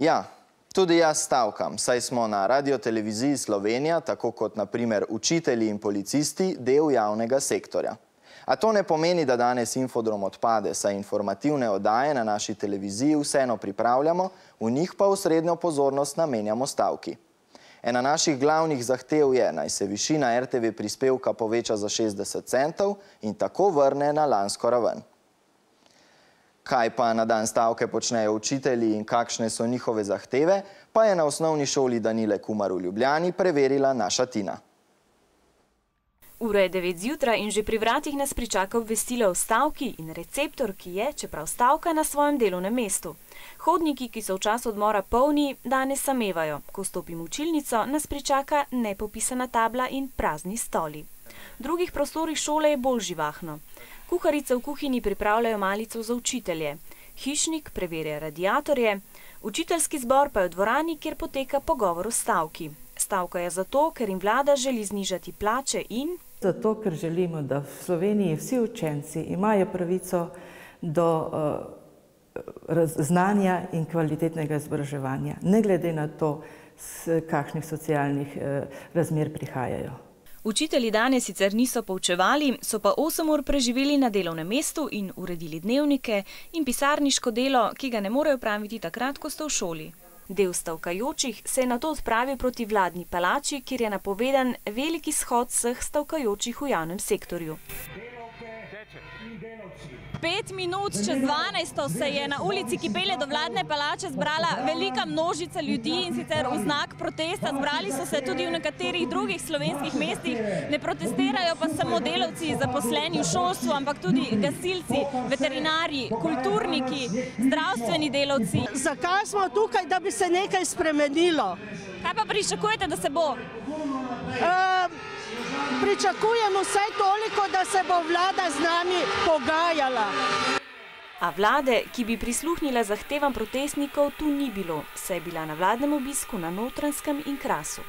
Ja, tudi jaz stavkam, saj smo na Radioteleviziji Slovenija, tako kot na primer učitelji in policisti, del javnega sektorja. A to ne pomeni, da danes Infodrom odpade, saj informativne oddaje na naši televiziji vseeno pripravljamo, v njih pa osrednjo pozornost namenjamo stavki. Ena naših glavnih zahtev je, naj se višina RTV prispevka poveča za 60 centov in tako vrne na lansko raven. Kaj pa na dan stavke počnejo učitelji in kakšne so njihove zahteve, pa je na osnovni šoli Danile Kumar v Ljubljani preverila naša Tina. Ura je 9 zjutraj in že pri vratih nas pričaka obvestilo o stavki in receptor, ki je, čeprav stavka, na svojem delovnem mestu. Hodniki, ki so v času odmora polni, danes samevajo. Ko stopim v učilnico, nas pričaka nepopisana tabla in prazni stoli. V drugih prostorih šole je bolj živahno. Kuharice v kuhinji pripravljajo malico za učitelje. Hišnik preverja radiatorje. Učiteljski zbor pa je v dvorani, kjer poteka pogovor o stavki. Stavka je zato, ker jim vlada želi znižati plače in... Zato, ker želimo, da v Sloveniji vsi učenci imajo pravico do znanja in kvalitetnega izobraževanja, ne glede na to, z kakšnih socialnih razmer prihajajo. Učitelji danes sicer niso poučevali, so pa 8 ur preživeli na delovnem mestu in uredili dnevnike in pisarniško delo, ki ga ne morejo opraviti takrat, ko so v šoli. Del stavkajočih se je nato odpravil proti vladni palači, kjer je napovedan veliki shod vseh stavkajočih v javnem sektorju. 5 minut čez 12 se je na ulici, ki pelje do vladne palače, zbrala velika množica ljudi in sicer v znak protesta. Zbrali so se tudi v nekaterih drugih slovenskih mestih. Ne protestirajo pa samo delavci, zaposleni v šolstvu, ampak tudi gasilci, veterinarji, kulturniki, zdravstveni delavci. Zakaj smo tukaj, da bi se nekaj spremenilo? Kaj pa pričakujete, da se bo? Pričakujemo vsaj toliko, da se bo vlada z nami pogajala. A vlade, ki bi prisluhnila zahtevam protestnikov, tu ni bilo, saj je bila na vladnem obisku na Notranjskem in Krasu.